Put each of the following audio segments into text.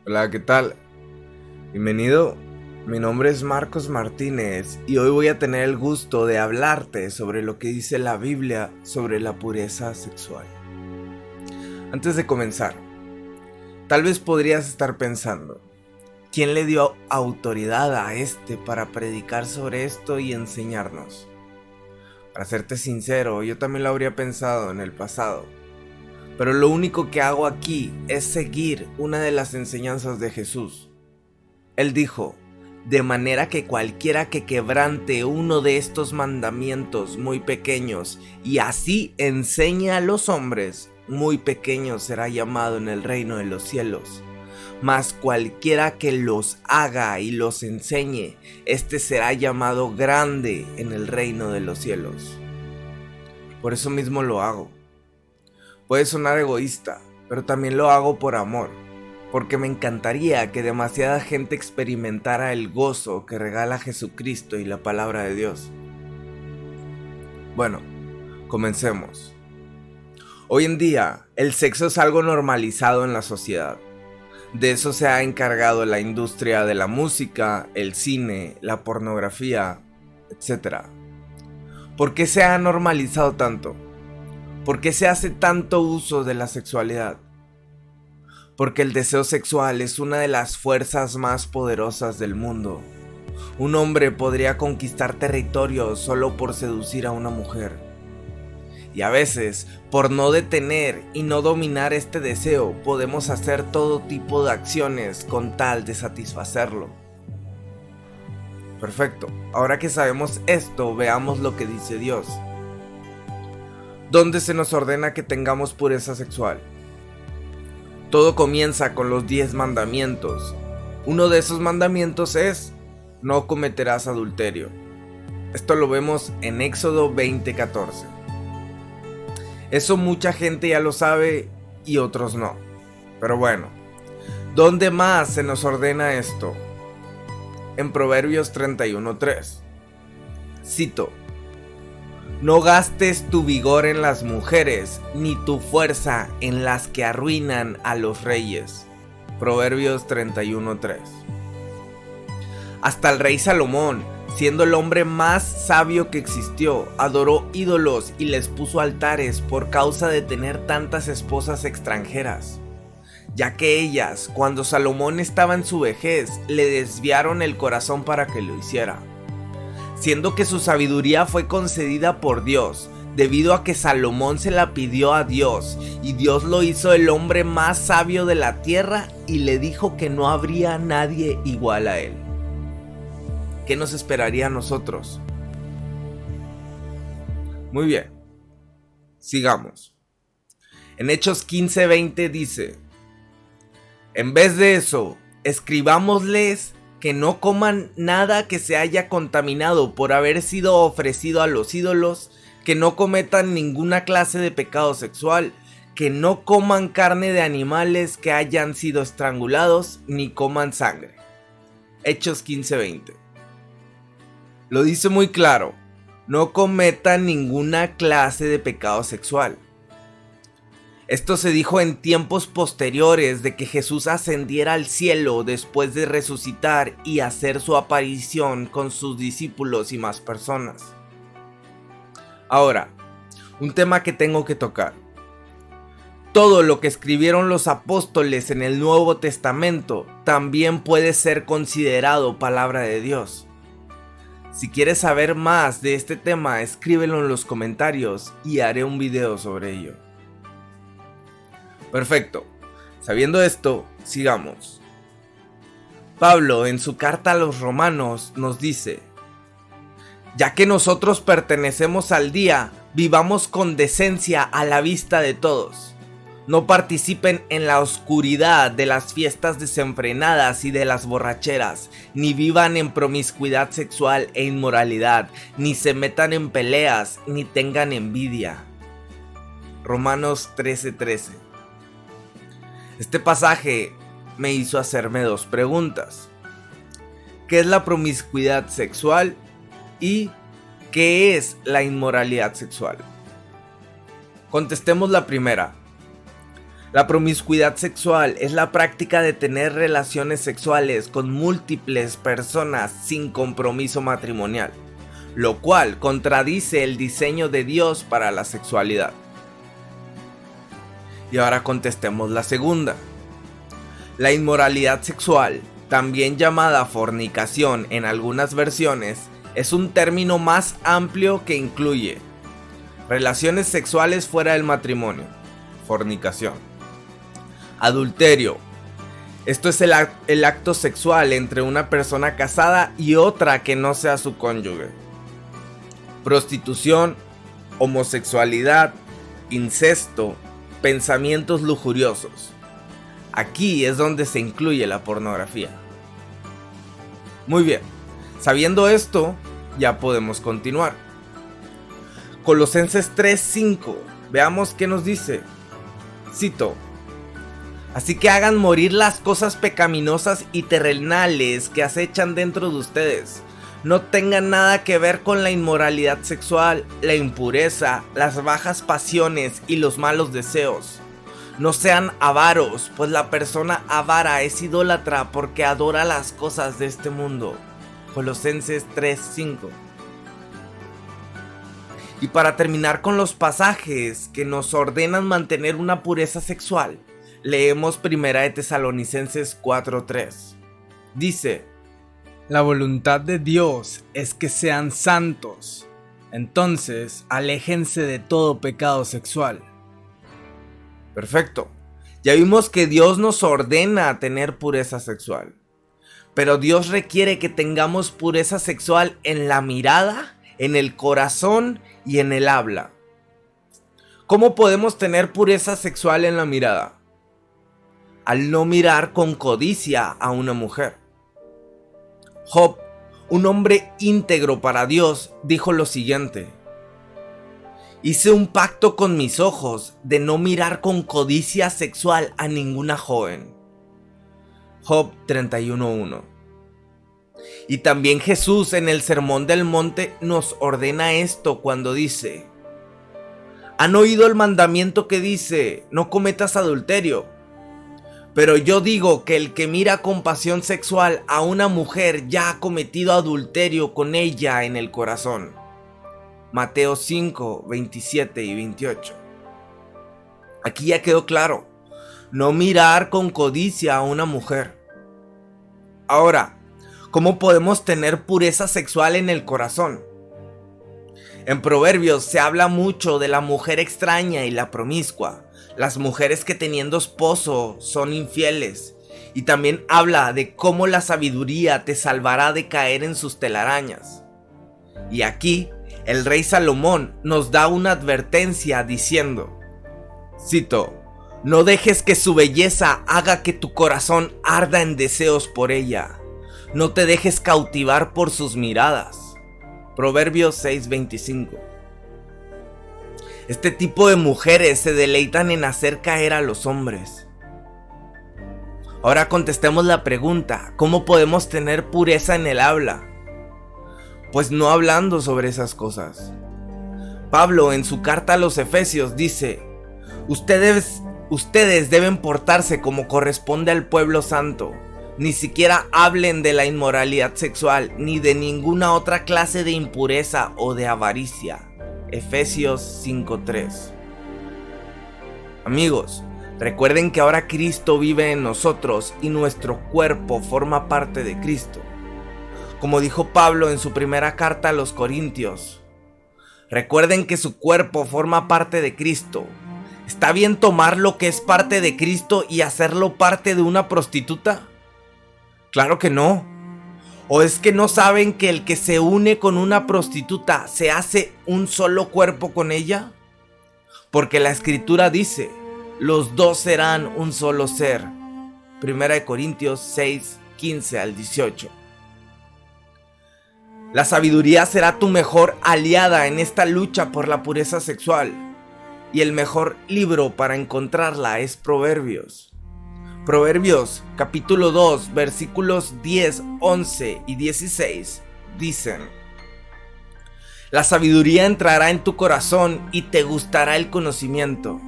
Hola, ¿qué tal? Bienvenido. Mi nombre es Marcos Martínez y hoy voy a tener el gusto de hablarte sobre lo que dice la Biblia sobre la pureza sexual. Antes de comenzar, tal vez podrías estar pensando, ¿quién le dio autoridad a este para predicar sobre esto y enseñarnos? Para serte sincero, yo también lo habría pensado en el pasado, pero lo único que hago aquí es seguir una de las enseñanzas de Jesús. Él dijo, de manera que cualquiera que quebrante uno de estos mandamientos muy pequeños y así enseñe a los hombres, muy pequeño será llamado en el reino de los cielos. Mas cualquiera que los haga y los enseñe, este será llamado grande en el reino de los cielos. Por eso mismo lo hago. Puede sonar egoísta, pero también lo hago por amor. Porque me encantaría que demasiada gente experimentara el gozo que regala Jesucristo y la palabra de Dios. Bueno, comencemos. Hoy en día, el sexo es algo normalizado en la sociedad. De eso se ha encargado la industria de la música, el cine, la pornografía, etc. ¿Por qué se ha normalizado tanto? ¿Por qué se hace tanto uso de la sexualidad? Porque el deseo sexual es una de las fuerzas más poderosas del mundo. Un hombre podría conquistar territorios solo por seducir a una mujer. Y a veces, por no detener y no dominar este deseo, podemos hacer todo tipo de acciones con tal de satisfacerlo. Perfecto, ahora que sabemos esto, veamos lo que dice Dios. ¿Dónde se nos ordena que tengamos pureza sexual? Todo comienza con los 10 mandamientos. Uno de esos mandamientos es, no cometerás adulterio. Esto lo vemos en Éxodo 20:14. Eso mucha gente ya lo sabe y otros no. Pero bueno, ¿dónde más se nos ordena esto? En Proverbios 31:3. Cito, no gastes tu vigor en las mujeres, ni tu fuerza en las que arruinan a los reyes. Proverbios 31:3. Hasta el rey Salomón, siendo el hombre más sabio que existió, adoró ídolos y les puso altares por causa de tener tantas esposas extranjeras, ya que ellas, cuando Salomón estaba en su vejez, le desviaron el corazón para que lo hiciera. Siendo que su sabiduría fue concedida por Dios, debido a que Salomón se la pidió a Dios, y Dios lo hizo el hombre más sabio de la tierra y le dijo que no habría nadie igual a él. ¿Qué nos esperaría a nosotros? Muy bien, sigamos. En Hechos 15:20 dice, en vez de eso, escribámosles que no coman nada que se haya contaminado por haber sido ofrecido a los ídolos, que no cometan ninguna clase de pecado sexual, que no coman carne de animales que hayan sido estrangulados, ni coman sangre. Hechos 15:20. Lo dice muy claro, no cometan ninguna clase de pecado sexual. Esto se dijo en tiempos posteriores de que Jesús ascendiera al cielo después de resucitar y hacer su aparición con sus discípulos y más personas. Ahora, un tema que tengo que tocar. Todo lo que escribieron los apóstoles en el Nuevo Testamento también puede ser considerado palabra de Dios. Si quieres saber más de este tema, escríbelo en los comentarios y haré un video sobre ello. Perfecto. Sabiendo esto, sigamos. Pablo en su carta a los romanos nos dice, ya que nosotros pertenecemos al día, vivamos con decencia a la vista de todos. No participen en la oscuridad de las fiestas desenfrenadas y de las borracheras, ni vivan en promiscuidad sexual e inmoralidad, ni se metan en peleas, ni tengan envidia. Romanos 13:13. Este pasaje me hizo hacerme dos preguntas. ¿Qué es la promiscuidad sexual? ¿Y qué es la inmoralidad sexual? Contestemos la primera. La promiscuidad sexual es la práctica de tener relaciones sexuales con múltiples personas sin compromiso matrimonial, lo cual contradice el diseño de Dios para la sexualidad. Y ahora contestemos la segunda. La inmoralidad sexual, también llamada fornicación en algunas versiones, es un término más amplio que incluye relaciones sexuales fuera del matrimonio, fornicación. Adulterio. Esto es el acto sexual entre una persona casada y otra que no sea su cónyuge. Prostitución, homosexualidad, incesto, pensamientos lujuriosos. Aquí es donde se incluye la pornografía. Muy bien, sabiendo esto, ya podemos continuar. Colosenses 3:5, veamos qué nos dice. Cito: así que hagan morir las cosas pecaminosas y terrenales que acechan dentro de ustedes. No tengan nada que ver con la inmoralidad sexual, la impureza, las bajas pasiones y los malos deseos. No sean avaros, pues la persona avara es idólatra porque adora las cosas de este mundo. Colosenses 3:5. Y para terminar con los pasajes que nos ordenan mantener una pureza sexual, leemos 1 Tesalonicenses 4:3. Dice: la voluntad de Dios es que sean santos, entonces aléjense de todo pecado sexual. Perfecto, ya vimos que Dios nos ordena tener pureza sexual, pero Dios requiere que tengamos pureza sexual en la mirada, en el corazón y en el habla. ¿Cómo podemos tener pureza sexual en la mirada? Al no mirar con codicia a una mujer. Job, un hombre íntegro para Dios, dijo lo siguiente: hice un pacto con mis ojos de no mirar con codicia sexual a ninguna joven. Job 31:1. Y también Jesús en el Sermón del Monte nos ordena esto cuando dice: ¿han oído el mandamiento que dice, no cometas adulterio? Pero yo digo que el que mira con pasión sexual a una mujer ya ha cometido adulterio con ella en el corazón. Mateo 5, 27 y 28. Aquí ya quedó claro, no mirar con codicia a una mujer. Ahora, ¿cómo podemos tener pureza sexual en el corazón? En Proverbios se habla mucho de la mujer extraña y la promiscua, las mujeres que teniendo esposo son infieles, y también habla de cómo la sabiduría te salvará de caer en sus telarañas. Y aquí el rey Salomón nos da una advertencia diciendo, cito: no dejes que su belleza haga que tu corazón arda en deseos por ella. No te dejes cautivar por sus miradas. Proverbios 6:25. Este tipo de mujeres se deleitan en hacer caer a los hombres. Ahora contestemos la pregunta: ¿cómo podemos tener pureza en el habla? Pues no hablando sobre esas cosas. Pablo en su carta a los Efesios dice: ustedes deben portarse como corresponde al pueblo santo. Ni siquiera hablen de la inmoralidad sexual, ni de ninguna otra clase de impureza o de avaricia. Efesios 5:3. Amigos, recuerden que ahora Cristo vive en nosotros y nuestro cuerpo forma parte de Cristo. Como dijo Pablo en su primera carta a los Corintios, recuerden que su cuerpo forma parte de Cristo. ¿Está bien tomar lo que es parte de Cristo y hacerlo parte de una prostituta? Claro que no. ¿O es que no saben que el que se une con una prostituta se hace un solo cuerpo con ella? Porque la escritura dice, los dos serán un solo ser. 1 Corintios 6, 15 al 18. La sabiduría será tu mejor aliada en esta lucha por la pureza sexual. Y el mejor libro para encontrarla es Proverbios. Proverbios capítulo 2 versículos 10, 11 y 16 dicen: la sabiduría entrará en tu corazón y te gustará el conocimiento.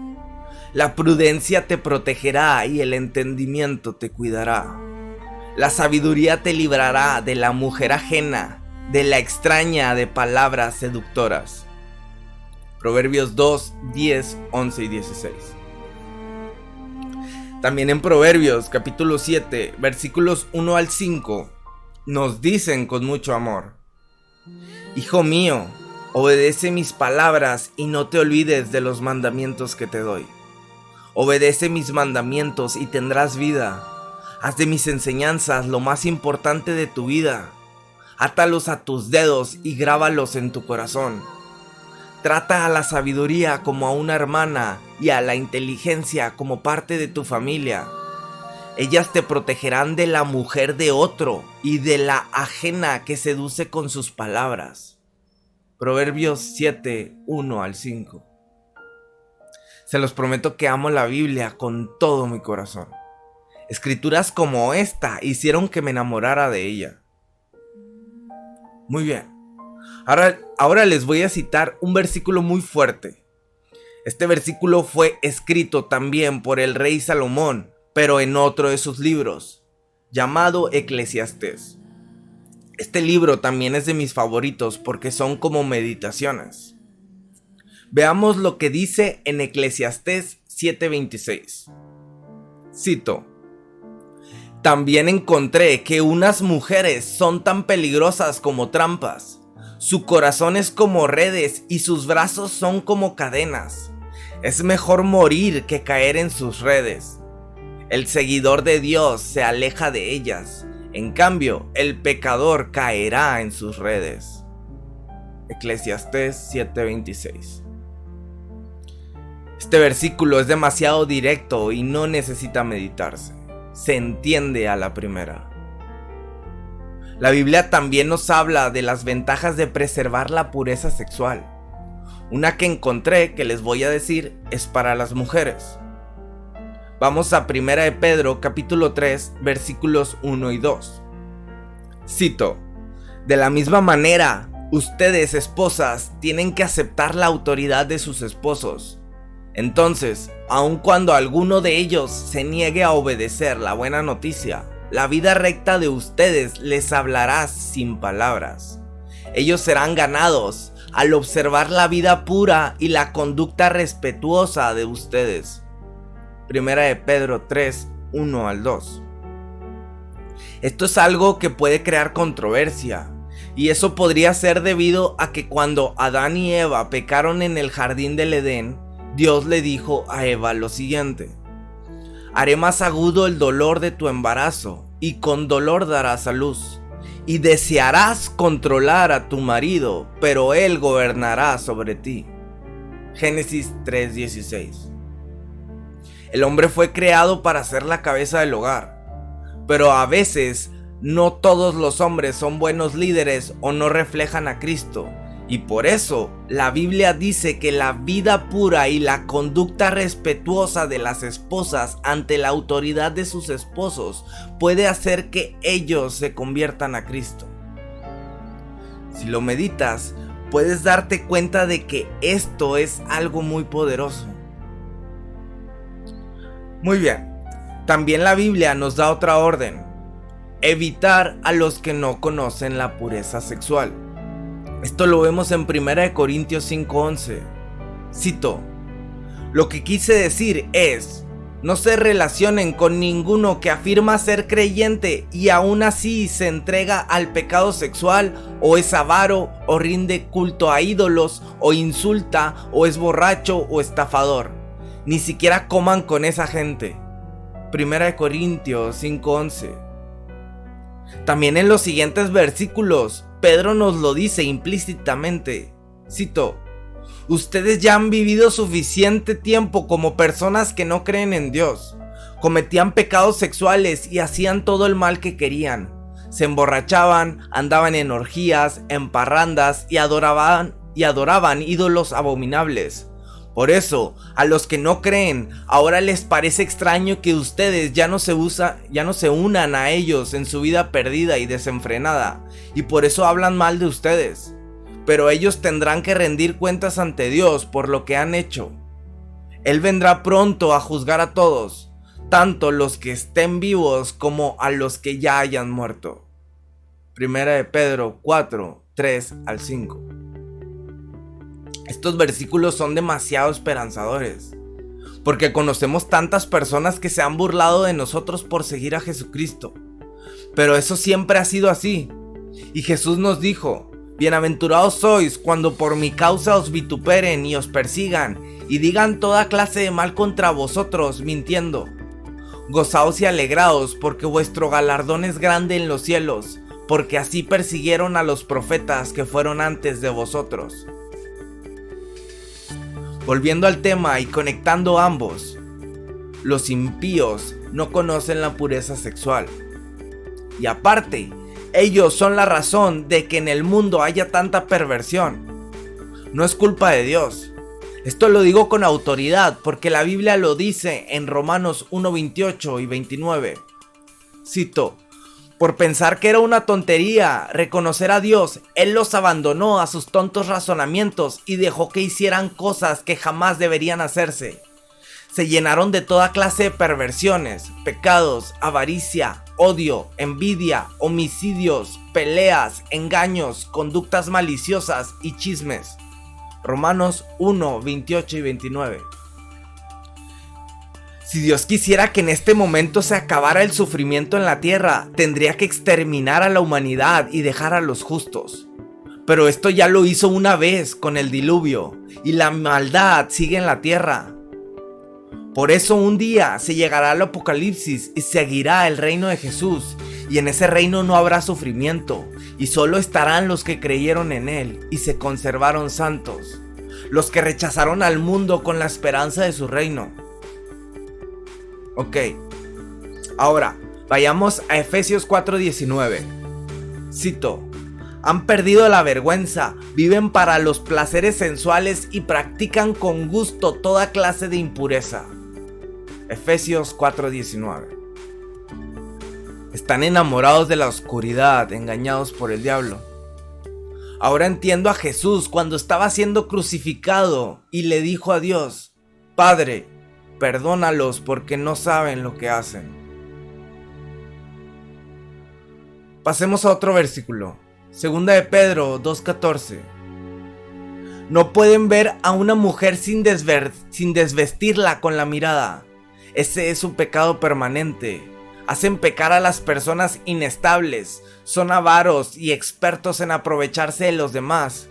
La prudencia te protegerá y el entendimiento te cuidará. La sabiduría te librará de la mujer ajena, de la extraña de palabras seductoras. Proverbios 2, 10, 11 y 16. También en Proverbios capítulo 7, versículos 1 al 5, nos dicen con mucho amor: Hijo mío, obedece mis palabras y no te olvides de los mandamientos que te doy. Obedece mis mandamientos y tendrás vida. Haz de mis enseñanzas lo más importante de tu vida. Átalos a tus dedos y grábalos en tu corazón. Trata a la sabiduría como a una hermana y a la inteligencia como parte de tu familia. Ellas te protegerán de la mujer de otro y de la ajena que seduce con sus palabras. Proverbios 7, 1 al 5. Se los prometo que amo la Biblia con todo mi corazón. Escrituras como esta hicieron que me enamorara de ella. Muy bien. Ahora les voy a citar un versículo muy fuerte. Este versículo fue escrito también por el rey Salomón, pero en otro de sus libros, llamado Eclesiastés. Este libro también es de mis favoritos porque son como meditaciones. Veamos lo que dice en Eclesiastés 7:26. Cito: También encontré que unas mujeres son tan peligrosas como trampas. Su corazón es como redes y sus brazos son como cadenas. Es mejor morir que caer en sus redes. El seguidor de Dios se aleja de ellas. En cambio, el pecador caerá en sus redes. Eclesiastés 7:26. Este versículo es demasiado directo y no necesita meditarse. Se entiende a la primera. La Biblia también nos habla de las ventajas de preservar la pureza sexual. Una que encontré que les voy a decir es para las mujeres. Vamos a 1 de Pedro capítulo 3 versículos 1 y 2. Cito: De la misma manera, ustedes, esposas, tienen que aceptar la autoridad de sus esposos. Entonces, aun cuando alguno de ellos se niegue a obedecer la buena noticia, la vida recta de ustedes les hablará sin palabras. Ellos serán ganados al observar la vida pura y la conducta respetuosa de ustedes. 1 de Pedro 3, 1 al 2. Esto es algo que puede crear controversia, y eso podría ser debido a que cuando Adán y Eva pecaron en el jardín del Edén, Dios le dijo a Eva lo siguiente: Haré más agudo el dolor de tu embarazo, y con dolor darás a luz, y desearás controlar a tu marido, pero él gobernará sobre ti. Génesis 3:16. El hombre fue creado para ser la cabeza del hogar, pero a veces no todos los hombres son buenos líderes o no reflejan a Cristo. Y por eso la Biblia dice que la vida pura y la conducta respetuosa de las esposas ante la autoridad de sus esposos puede hacer que ellos se conviertan a Cristo. Si lo meditas, puedes darte cuenta de que esto es algo muy poderoso. Muy bien, también la Biblia nos da otra orden: evitar a los que no conocen la pureza sexual. Esto lo vemos en 1 Corintios 5:11. Cito: Lo que quise decir es, no se relacionen con ninguno que afirma ser creyente y aún así se entrega al pecado sexual, o es avaro, o rinde culto a ídolos, o insulta, o es borracho o estafador. Ni siquiera coman con esa gente. 1 Corintios 5:11. También en los siguientes versículos, Pedro nos lo dice implícitamente. Cito: Ustedes ya han vivido suficiente tiempo como personas que no creen en Dios. Cometían pecados sexuales y hacían todo el mal que querían. Se emborrachaban, andaban en orgías, en parrandas y adoraban ídolos abominables. Por eso, a los que no creen, ahora les parece extraño que ustedes ya no se unan a ellos en su vida perdida y desenfrenada, y por eso hablan mal de ustedes. Pero ellos tendrán que rendir cuentas ante Dios por lo que han hecho. Él vendrá pronto a juzgar a todos, tanto los que estén vivos como a los que ya hayan muerto. Primera de Pedro 4, 3 al 5. Estos versículos son demasiado esperanzadores, porque conocemos tantas personas que se han burlado de nosotros por seguir a Jesucristo. Pero eso siempre ha sido así. Y Jesús nos dijo: bienaventurados sois cuando por mi causa os vituperen y os persigan, y digan toda clase de mal contra vosotros, mintiendo. Gozaos y alegraos, porque vuestro galardón es grande en los cielos, porque así persiguieron a los profetas que fueron antes de vosotros. Volviendo al tema y conectando ambos, los impíos no conocen la pureza sexual. Y aparte, ellos son la razón de que en el mundo haya tanta perversión. No es culpa de Dios. Esto lo digo con autoridad porque la Biblia lo dice en Romanos 1:28 y 29. Cito: por pensar que era una tontería reconocer a Dios, Él los abandonó a sus tontos razonamientos y dejó que hicieran cosas que jamás deberían hacerse. Se llenaron de toda clase de perversiones, pecados, avaricia, odio, envidia, homicidios, peleas, engaños, conductas maliciosas y chismes. Romanos 1, 28 y 29. Si Dios quisiera que en este momento se acabara el sufrimiento en la tierra, tendría que exterminar a la humanidad y dejar a los justos. Pero esto ya lo hizo una vez con el diluvio, y la maldad sigue en la tierra. Por eso un día se llegará al apocalipsis y seguirá el reino de Jesús, y en ese reino no habrá sufrimiento, y solo estarán los que creyeron en Él y se conservaron santos, los que rechazaron al mundo con la esperanza de su reino. Ok, ahora vayamos a Efesios 4:19. Cito: han perdido la vergüenza, viven para los placeres sensuales y practican con gusto toda clase de impureza. Efesios 4:19. Están enamorados de la oscuridad, engañados por el diablo. Ahora entiendo a Jesús cuando estaba siendo crucificado y le dijo a Dios: Padre, perdónalos porque no saben lo que hacen. Pasemos a otro versículo. Segunda de Pedro 2:14. No pueden ver a una mujer sin desvestirla con la mirada. Ese es un pecado permanente. Hacen pecar a las personas inestables. Son avaros y expertos en aprovecharse de los demás.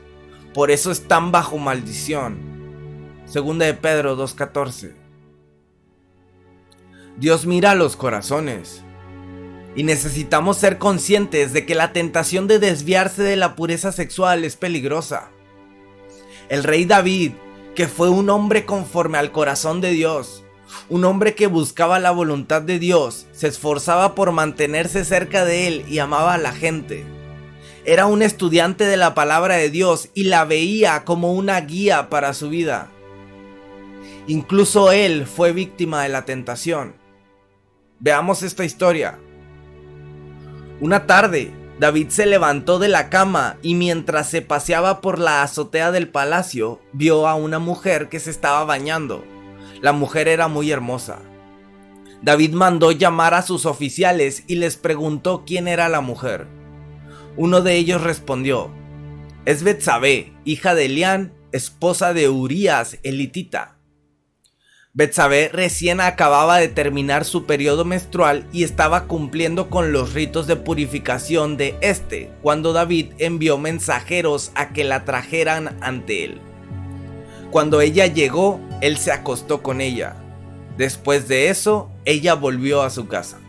Por eso están bajo maldición. Segunda de Pedro 2:14. Dios mira los corazones. Y necesitamos ser conscientes de que la tentación de desviarse de la pureza sexual es peligrosa. El rey David, que fue un hombre conforme al corazón de Dios, un hombre que buscaba la voluntad de Dios, se esforzaba por mantenerse cerca de Él y amaba a la gente. Era un estudiante de la palabra de Dios y la veía como una guía para su vida. Incluso él fue víctima de la tentación. Veamos esta historia. Una tarde, David se levantó de la cama y mientras se paseaba por la azotea del palacio, vio a una mujer que se estaba bañando. La mujer era muy hermosa. David mandó llamar a sus oficiales y les preguntó quién era la mujer. Uno de ellos respondió: es Betsabé, hija de Elián, esposa de Urías elitita. Betsabé recién acababa de terminar su periodo menstrual y estaba cumpliendo con los ritos de purificación de cuando David envió mensajeros a que la trajeran ante él. Cuando ella llegó, él se acostó con ella. Después de eso, ella volvió a su casa.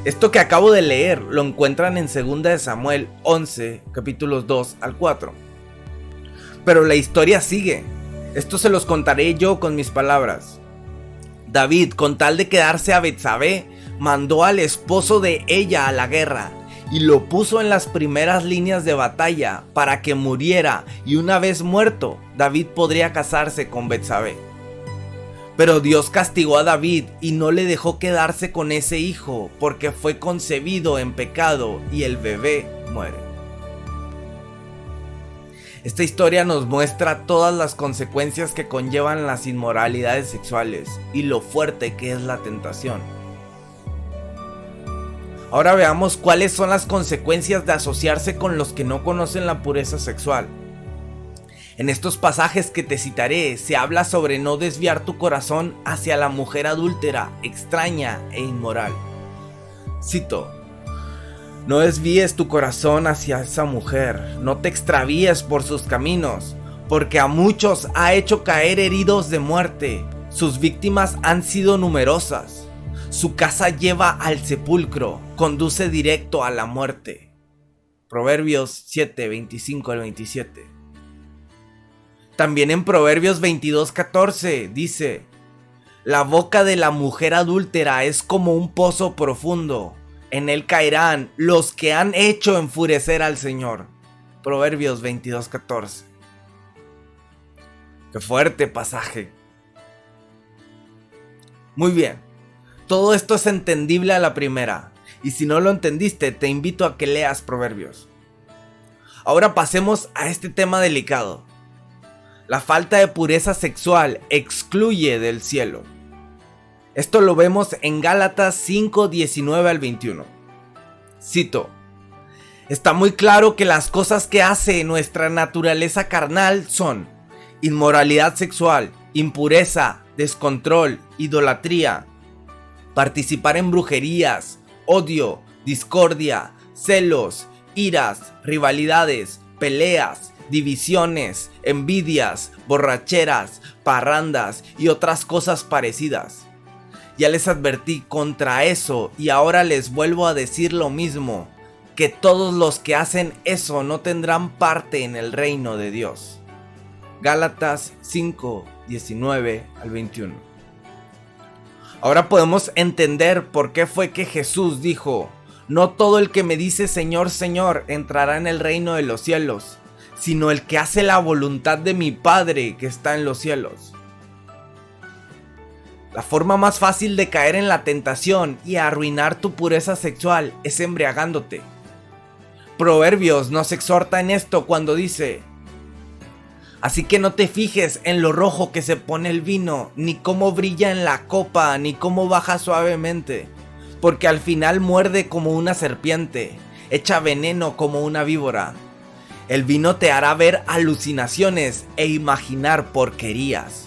Esto que acabo de leer lo encuentran en 2 de Samuel 11, capítulos 2 al 4. Pero la historia sigue. Esto se los contaré yo con mis palabras. David, con tal de quedarse a Betsabé, mandó al esposo de ella a la guerra y lo puso en las primeras líneas de batalla para que muriera, y una vez muerto, David podría casarse con Betsabé. Pero Dios castigó a David y no le dejó quedarse con ese hijo porque fue concebido en pecado y el bebé muere. Esta historia nos muestra todas las consecuencias que conllevan las inmoralidades sexuales y lo fuerte que es la tentación. Ahora veamos cuáles son las consecuencias de asociarse con los que no conocen la pureza sexual. En estos pasajes que te citaré se habla sobre no desviar tu corazón hacia la mujer adúltera, extraña e inmoral. Cito: no desvíes tu corazón hacia esa mujer, no te extravíes por sus caminos, porque a muchos ha hecho caer heridos de muerte, sus víctimas han sido numerosas, su casa lleva al sepulcro, conduce directo a la muerte. Proverbios 7, 25 al 27. También en Proverbios 22:14 dice: la boca de la mujer adúltera es como un pozo profundo, en él caerán los que han hecho enfurecer al Señor. Proverbios 22:14. Qué fuerte pasaje. Muy bien, todo esto es entendible a la primera, y si no lo entendiste, te invito a que leas Proverbios. Ahora pasemos a este tema delicado. La falta de pureza sexual excluye del cielo. Esto lo vemos en Gálatas 5, 19 al 21. Cito: está muy claro que las cosas que hace nuestra naturaleza carnal son inmoralidad sexual, impureza, descontrol, idolatría, participar en brujerías, odio, discordia, celos, iras, rivalidades, peleas, divisiones, envidias, borracheras, parrandas y otras cosas parecidas. Ya les advertí contra eso y ahora les vuelvo a decir lo mismo, que todos los que hacen eso no tendrán parte en el reino de Dios. Gálatas 5, 19 al 21. Ahora podemos entender por qué fue que Jesús dijo: no todo el que me dice Señor, Señor entrará en el reino de los cielos, sino el que hace la voluntad de mi Padre que está en los cielos. La forma más fácil de caer en la tentación y arruinar tu pureza sexual es embriagándote. Proverbios nos exhorta en esto cuando dice: así que no te fijes en lo rojo que se pone el vino, ni cómo brilla en la copa, ni cómo baja suavemente, porque al final muerde como una serpiente, echa veneno como una víbora. El vino te hará ver alucinaciones e imaginar porquerías.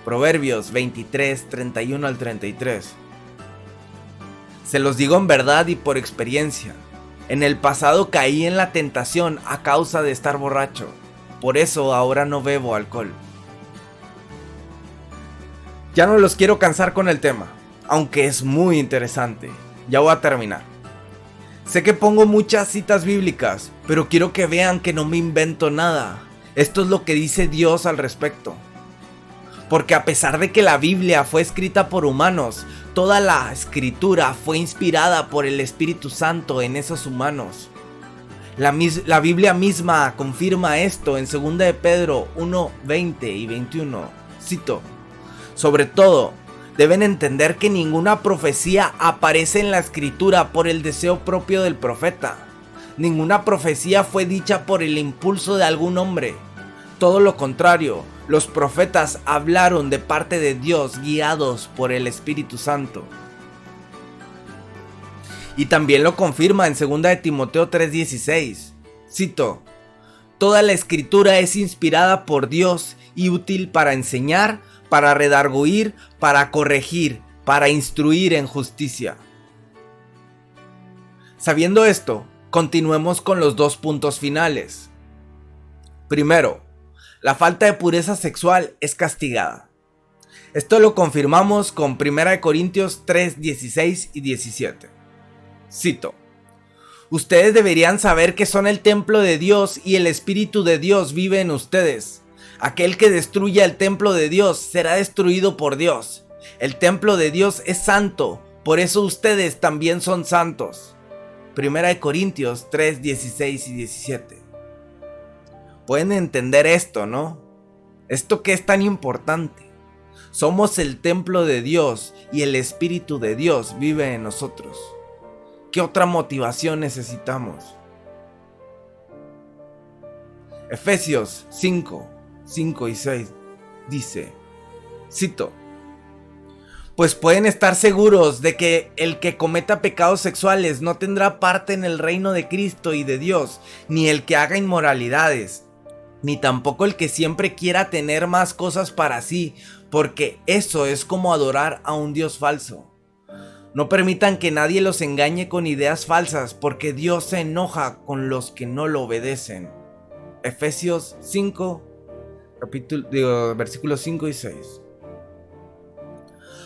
Proverbios 23, 31 al 33. Se los digo en verdad y por experiencia. En el pasado caí en la tentación a causa de estar borracho. Por eso ahora no bebo alcohol. Ya no los quiero cansar con el tema, aunque es muy interesante. Ya voy a terminar. Sé que pongo muchas citas bíblicas, pero quiero que vean que no me invento nada. Esto es lo que dice Dios al respecto. Porque a pesar de que la Biblia fue escrita por humanos, toda la escritura fue inspirada por el Espíritu Santo en esos humanos. La Biblia misma confirma esto en 2 de Pedro 1, 20 y 21. Cito: sobre todo, deben entender que ninguna profecía aparece en la escritura por el deseo propio del profeta. Ninguna profecía fue dicha por el impulso de algún hombre. Todo lo contrario, los profetas hablaron de parte de Dios guiados por el Espíritu Santo. Y también lo confirma en 2 de Timoteo 3:16. Cito: toda la escritura es inspirada por Dios y útil para enseñar, para redarguir, para corregir, para instruir en justicia. Sabiendo esto, continuemos con los dos puntos finales. Primero, la falta de pureza sexual es castigada. Esto lo confirmamos con 1 Corintios 3, 16 y 17. Cito: ustedes deberían saber que son el templo de Dios y el Espíritu de Dios vive en ustedes. Aquel que destruya el templo de Dios será destruido por Dios. El templo de Dios es santo, por eso ustedes también son santos. 1 Corintios 3, 16 y 17. Pueden entender esto, ¿no? Esto que es tan importante. Somos el templo de Dios y el Espíritu de Dios vive en nosotros. ¿Qué otra motivación necesitamos? Efesios 5, 5 y 6 dice, cito: pues pueden estar seguros de que el que cometa pecados sexuales no tendrá parte en el reino de Cristo y de Dios, ni el que haga inmoralidades, ni tampoco el que siempre quiera tener más cosas para sí, porque eso es como adorar a un Dios falso. No permitan que nadie los engañe con ideas falsas, porque Dios se enoja con los que no lo obedecen. Efesios 5, versículos 5 y 6.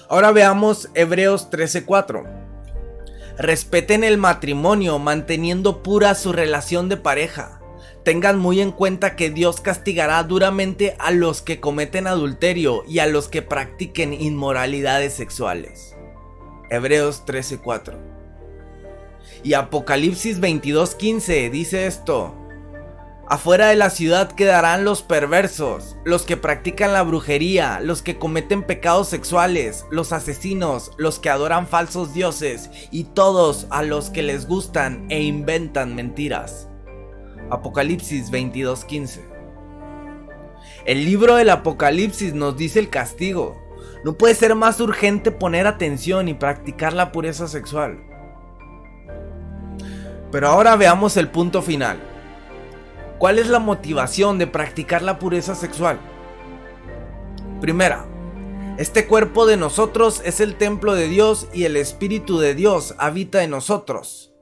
Ahora veamos Hebreos 13:4. Respeten el matrimonio manteniendo pura su relación de pareja. Tengan muy en cuenta que Dios castigará duramente a los que cometen adulterio y a los que practiquen inmoralidades sexuales. Hebreos 13:4. Y Apocalipsis 22:15 dice esto: afuera de la ciudad quedarán los perversos, los que practican la brujería, los que cometen pecados sexuales, los asesinos, los que adoran falsos dioses y todos a los que les gustan e inventan mentiras. Apocalipsis 22:15. El libro del Apocalipsis nos dice el castigo. No puede ser más urgente poner atención y practicar la pureza sexual. Pero ahora veamos el punto final. ¿Cuál es la motivación de practicar la pureza sexual? Primera, este cuerpo de nosotros es el templo de Dios y el Espíritu de Dios habita en nosotros,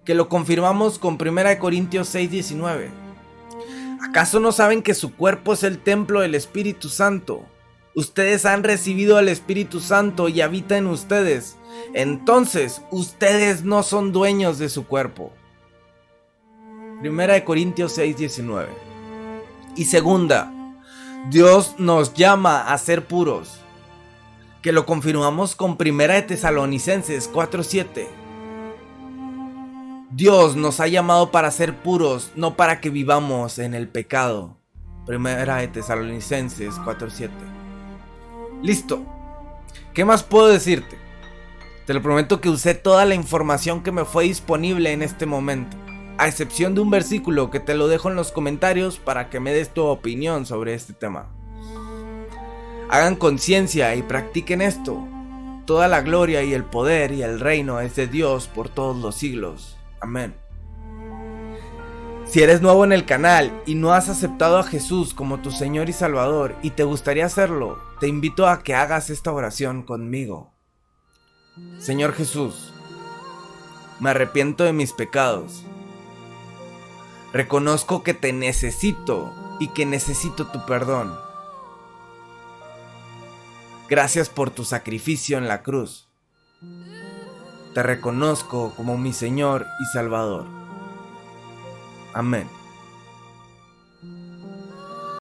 que lo confirmamos con 1 Corintios 6:19. ¿Acaso no saben que su cuerpo es el templo del Espíritu Santo? Ustedes han recibido al Espíritu Santo y habita en ustedes. Entonces, ustedes no son dueños de su cuerpo. 1 Corintios 6:19. Y segunda, Dios nos llama a ser puros, que lo confirmamos con 1 Tesalonicenses 4:7. Dios nos ha llamado para ser puros, no para que vivamos en el pecado. 1 Tesalonicenses 4:7. Listo. ¿Qué más puedo decirte? Te lo prometo que usé toda la información que me fue disponible en este momento, a excepción de un versículo que te lo dejo en los comentarios para que me des tu opinión sobre este tema. Hagan conciencia y practiquen esto. Toda la gloria y el poder y el reino es de Dios por todos los siglos. Amén. Si eres nuevo en el canal y no has aceptado a Jesús como tu Señor y Salvador y te gustaría hacerlo, te invito a que hagas esta oración conmigo. Señor Jesús, me arrepiento de mis pecados. Reconozco que te necesito y que necesito tu perdón. Gracias por tu sacrificio en la cruz. Te reconozco como mi Señor y Salvador. Amén.